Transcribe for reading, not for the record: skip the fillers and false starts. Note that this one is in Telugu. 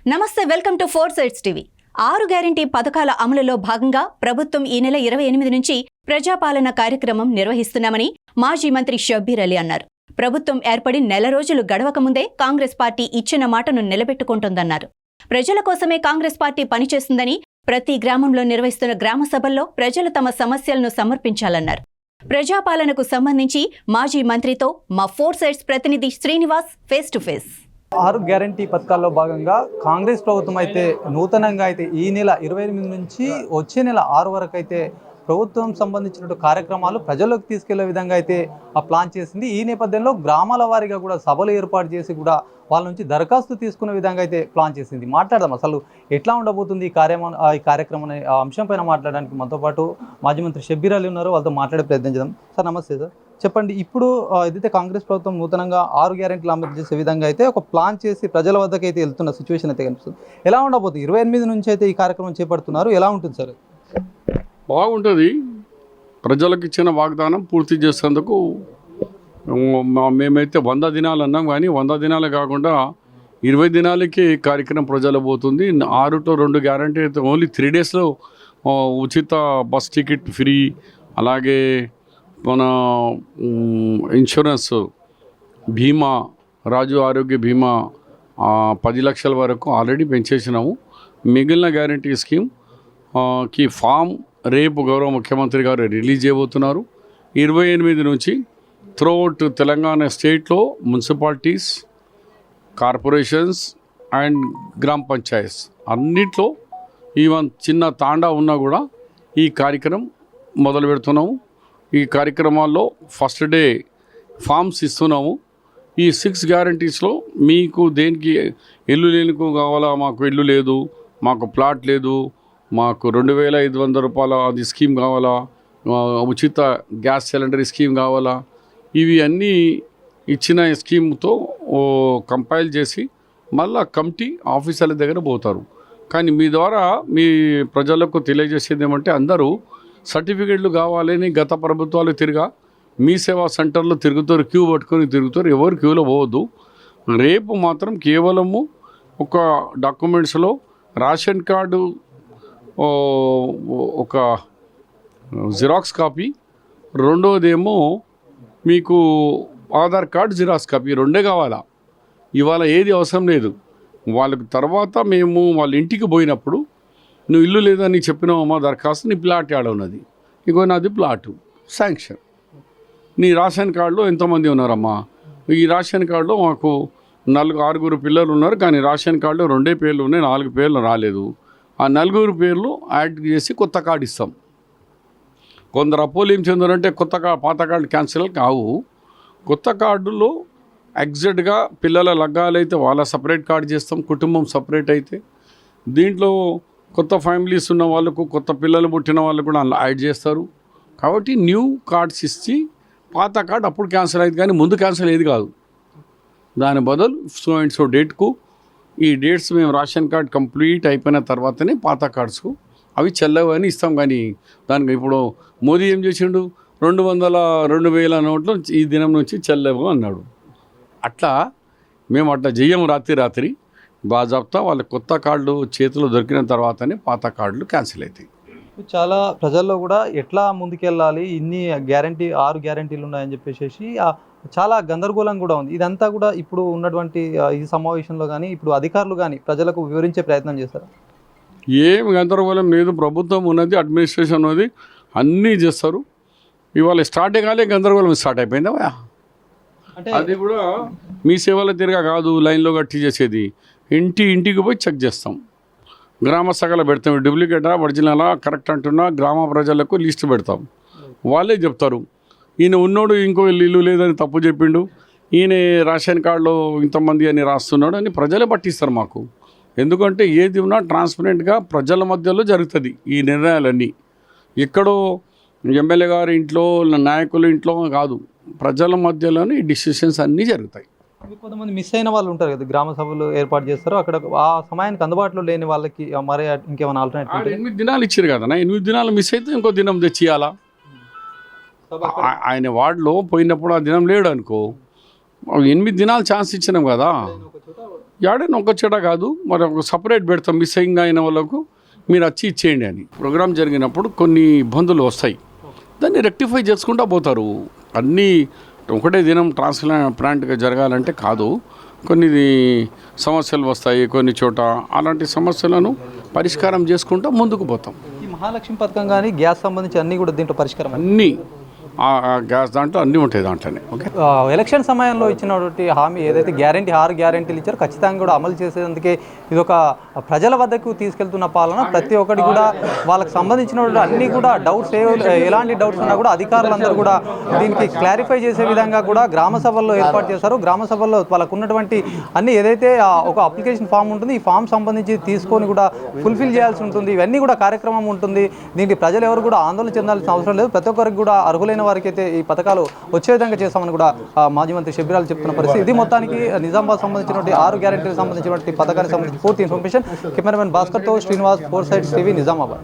నమస్తే, welcome to 4 sides TV. 6 guarantee పథకాల అమలులో భాగంగా ప్రభుత్వం ఈ నెల 28 నుంచి ప్రజాపాలన కార్యక్రమం నిర్వహిస్తున్నామని మాజీ మంత్రి షబ్బీర్ అలీ అన్నారు. ప్రభుత్వం ఏర్పడి నెల రోజులు గడవక ముందే కాంగ్రెస్ పార్టీ ఇచ్చిన మాటను నిలబెట్టుకుంటోందన్నారు. ప్రజల కోసమే కాంగ్రెస్ పార్టీ పనిచేస్తుందని, ప్రతి గ్రామంలో నిర్వహిస్తున్న గ్రామ సభల్లో ప్రజలు తమ సమస్యలను సమర్పించాలన్నారు. ప్రజాపాలనకు సంబంధించి మాజీ మంత్రితో మా 4 సైడ్స్ ప్రతినిధి Srinivas face to face. 6 guarantee పథకాల్లో భాగంగా కాంగ్రెస్ ప్రభుత్వం అయితే నూతనంగా అయితే ఈ నెల 28 నుంచి వచ్చే నెల 6 వరకు అయితే ప్రభుత్వం సంబంధించిన కార్యక్రమాలు ప్రజల్లోకి తీసుకెళ్లే విధంగా అయితే ప్లాన్ చేసింది. ఈ నేపథ్యంలో గ్రామాల వారీగా కూడా సభలు ఏర్పాటు చేసి కూడా వాళ్ళ నుంచి దరఖాస్తు తీసుకునే విధంగా అయితే ప్లాన్ చేసింది. మాట్లాడదాం అసలు ఎట్లా ఉండబోతుంది ఈ కార్యక్రమం అంశం పైన మాట్లాడడానికి మనతో పాటు మాజీ మంత్రి షబ్బీర్ అలీ ఉన్నారు. వాళ్ళతో మాట్లాడే ప్రయత్నం చేద్దాం. సార్ నమస్తే సార్, చెప్పండి. ఇప్పుడు ఏదైతే కాంగ్రెస్ ప్రభుత్వం నూతనంగా 6 గ్యారెంటీలు అమలు చేసే విధంగా అయితే ఒక ప్లాన్ చేసి ప్రజల వద్దకు అయితే వెళ్తున్న సిచ్యువేషన్ అయితే కనిపిస్తుంది. ఎలా ఉండబోతుంది? 28 నుంచి అయితే ఈ కార్యక్రమం చేపడుతున్నారు. ఎలా ఉంటుంది సార్? బాగుంటుంది. ప్రజలకు ఇచ్చిన వాగ్దానం పూర్తి చేసేందుకు మేమైతే 100 దినాలు అన్నాం, కానీ 100 దినాలు కాకుండా 20 దినాలకి కార్యక్రమం ప్రజలు పోతుంది. 6 to 2 గ్యారంటీ అయితే ఓన్లీ 3 డేస్లో ఉచిత బస్ టికెట్ ఫ్రీ, అలాగే మన ఇన్సూరెన్స్ బీమా, రాజు ఆరోగ్య బీమా 10 లక్షల వరకు ఆల్రెడీ పెంచేసినాము. మిగిలిన గ్యారంటీ స్కీమ్ కి ఫామ్ రేపు గౌరవ ముఖ్యమంత్రి గారు రిలీజ్ చేయబోతున్నారు. 28 నుంచి త్రూఅవుట్ తెలంగాణ స్టేట్లో మున్సిపాలిటీస్, కార్పొరేషన్స్ అండ్ గ్రామ పంచాయత్స్ అన్నిట్లో ఈవెన్ చిన్న తాండా ఉన్నా కూడా ఈ కార్యక్రమం మొదలు పెడుతున్నాము. ఈ కార్యక్రమాల్లో ఫస్ట్ డే ఫామ్స్ ఇస్తున్నాము. ఈ 6 గ్యారంటీస్లో మీకు దేనికి ఇల్లు లేనికు కావాలా, మాకు ఇల్లు లేదు, మాకు ప్లాట్ లేదు, మాకు 2500 రూపాయల అది స్కీమ్ కావాలా, ఉచిత గ్యాస్ సిలిండర్ స్కీమ్ కావాలా, ఇవి అన్నీ ఇచ్చిన స్కీమ్తో కంపైల్ చేసి మళ్ళా కమిటీ ఆఫీసర్ల దగ్గర పోతారు. కానీ మీ ద్వారా మీ ప్రజలకు తెలియజేసేది ఏమంటే, అందరూ సర్టిఫికెట్లు కావాలని గత ప్రభుత్వాలు మీ సేవా సెంటర్లో తిరుగుతారు, క్యూ పట్టుకొని తిరుగుతారు. ఎవరు క్యూలో పోవద్దు. రేపు మాత్రం కేవలము ఒక డాక్యుమెంట్స్లో రేషన్ కార్డు ఒక జిరాక్స్ కాపీ, రెండోదేమో మీకు ఆధార్ కార్డు జిరాక్స్ కాపీ, 2 కావాలా. ఇవాళ ఏది అవసరం లేదు. వాళ్ళకి తర్వాత మేము వాళ్ళ ఇంటికి పోయినప్పుడు, నువ్వు ఇల్లు లేదని చెప్పినావమ్మా దరఖాస్తు, నీ ప్లాట్ యాడ్ ఉన్నది, ఇగో నాది ప్లాటు శాంక్షన్, నీ రేషన్ కార్డులో ఎంతమంది ఉన్నారమ్మా, ఈ రేషన్ కార్డులో మాకు 4-6 పిల్లలు ఉన్నారు, కానీ రేషన్ కార్డులో 2 పేర్లు ఉన్నాయి, 4 పేర్లు రాలేదు. ఆ 4 పేర్లు యాడ్ చేసి కొత్త కార్డు ఇస్తాం. కొందరు అపోలు ఏం చెందారంటే పాత కార్డు క్యాన్సిల్ కావు. కొత్త కార్డులో ఎగ్జాక్ట్గా పిల్లల లగ్గాలైతే వాళ్ళ సపరేట్ కార్డు చేస్తాం, కుటుంబం సపరేట్ అయితే. దీంట్లో కొత్త ఫ్యామిలీస్ ఉన్న వాళ్ళకు, కొత్త పిల్లలు పుట్టిన వాళ్ళకు కూడా అందులో యాడ్ చేస్తారు. కాబట్టి న్యూ కార్డ్స్ ఇచ్చి పాత కార్డు అప్పుడు క్యాన్సిల్ అయింది, కానీ ముందు క్యాన్సిల్ అయ్యేది కాదు. దాని బదులు సో అండ్ సో డేట్కు ఈ డేట్స్ మేము రేషన్ కార్డ్ కంప్లీట్ అయిపోయిన తర్వాతనే పాత కార్డ్స్కు అవి చెల్లవు అని ఇస్తాం. కానీ దానికి ఇప్పుడు మోదీ ఏం చేసిండు, 200,000 నోట్లు ఈ దినం నుంచి చెల్లవు అన్నాడు. అట్లా మేము అట్లా చెయ్యము. రాత్రి బాజాబ్తా వాళ్ళ కొత్త కార్డులు చేతిలో దొరికిన తర్వాతనే పాత కార్డులు క్యాన్సిల్ అవుతాయి. చాలా ప్రజల్లో కూడా ఎట్లా ముందుకెళ్ళాలి, ఇన్ని 6 గ్యారంటీలు ఉన్నాయని చెప్పేసి చాలా గందరగోళం కూడా ఉంది. ఇదంతా కూడా ఇప్పుడు ఉన్నటువంటి ఈ సమావేశంలో కానీ ఇప్పుడు అధికారులు కానీ ప్రజలకు వివరించే ప్రయత్నం చేస్తారు. ఏం గందరగోళం లేదు. ప్రభుత్వం ఉన్నది, అడ్మినిస్ట్రేషన్ ఉన్నది, అన్నీ చేస్తారు. ఇవాళ స్టార్ట్ కాలే గందరగోళం స్టార్ట్ అయిపోయిందా? అంటే అది కూడా మీ సేవల తిరగా కాదు, లైన్లో కట్టి చేసేది. ఇంటికి పోయి చెక్ చేస్తాం, గ్రామ సగల పెడతాం. డూప్లికేటా ఒరిజినలా కరెక్ట్ అంటున్నా గ్రామ ప్రజలకు లిస్ట్ పెడతాం. వాళ్ళే చెప్తారు, ఈయన ఉన్నోడు ఇంకో ఇల్లు లేదని తప్పు చెప్పిండు, ఈయన రేషన్ కార్డులో ఇంతమంది అని రాస్తున్నాడు అని ప్రజలే పట్టిస్తారు మాకు. ఎందుకంటే ఏది ఉన్నా ట్రాన్స్పరెంట్గా ప్రజల మధ్యలో జరుగుతుంది. ఈ నిర్ణయాలన్నీ ఎక్కడో ఎమ్మెల్యే గారి ఇంట్లో, నాయకుల ఇంట్లో కాదు, ప్రజల మధ్యలోనే ఈ డిసిషన్స్ అన్నీ జరుగుతాయి. కొంతమంది మిస్ అయిన వాళ్ళు ఉంటారు కదా, గ్రామ సభలు ఏర్పాటు చేస్తారు, అక్కడ ఆ సమయానికి అందుబాటులో లేని వాళ్ళకి మరి ఇంకేమైనా ఆల్టర్నేటివ్? 8 దినాలు ఇచ్చారు కదా, 8 దినాలు మిస్ అయితే ఇంకో దినం తెచ్చియాలా. ఆయన వార్డులో పోయినప్పుడు ఆ దినం లేడు అనుకో, 8 దినాలు ఛాన్స్ ఇచ్చినాం కదా. యాడైనా ఒక చెడ కాదు, మరి ఒక సపరేట్ పెడతాం మిస్సింగ్ అయిన వాళ్ళకు, మీరు వచ్చి ఇచ్చేయండి అని. ప్రోగ్రామ్ జరిగినప్పుడు కొన్ని ఇబ్బందులు వస్తాయి, దాన్ని రెక్టిఫై చేసుకుంటూ పోతారు. అన్నీ ఒకటే దినం ట్రాన్స్ప్లాంట్గా జరగాలంటే కాదు, కొన్ని సమస్యలు వస్తాయి కొన్ని చోట. అలాంటి సమస్యలను పరిష్కారం చేసుకుంటూ ముందుకు పోతాం. ఈ మహాలక్ష్మి పథకం కానీ గ్యాస్ సంబంధించి అన్నీ కూడా దీంట్లో పరిష్కారం అన్నీ ఆ గ్యాస్ దాంట్లో అన్నీ ఉంటాయి దాంట్లోనే. ఓకే, ఎలక్షన్ సమయంలో ఇచ్చినటువంటి హామీ ఏదైతే 6 గ్యారెంటీలు ఇచ్చారో ఖచ్చితంగా కూడా అమలు చేసేందుకే ఇది ఒక ప్రజల వద్దకు తీసుకెళ్తున్న పాలన. ప్రతి ఒక్కటి కూడా వాళ్ళకి సంబంధించినటువంటి అన్నీ కూడా డౌట్స్ ఎలాంటి డౌట్స్ ఉన్నా కూడా అధికారులందరూ కూడా దీనికి క్లారిఫై చేసే విధంగా కూడా గ్రామ సభల్లో ఏర్పాటు చేశారు. గ్రామ సభల్లో వాళ్ళకు ఉన్నటువంటి అన్ని ఏదైతే ఒక అప్లికేషన్ ఫామ్ ఉంటుంది, ఈ ఫామ్ సంబంధించి తీసుకొని కూడా ఫుల్ఫిల్ చేయాల్సి ఉంటుంది. ఇవన్నీ కూడా కార్యక్రమం ఉంటుంది. దీనికి ప్రజలు ఎవరు కూడా ఆందోళన చెందాల్సిన అవసరం లేదు. ప్రతి ఒక్కరికి కూడా అర్హులైన వారికి అయితే ఈ పథకాలు వచ్చే విధంగా చేస్తామని కూడా మాజీ మంత్రి షబ్బీర్ అలీ చెప్తున్న పరిస్థితి. ఇది మొత్తానికి నిజామాబాద్ సంబంధించినటువంటి 6 గ్యారెంటీలకు సంబంధించినటువంటి పథకానికి సంబంధించి పూర్తి ఇన్ఫర్మేషన్. కెమెరామెన్ భాస్కర్తో శ్రీనివాస్, 4 సైడ్స్ టీవీ, నిజామాబాద్.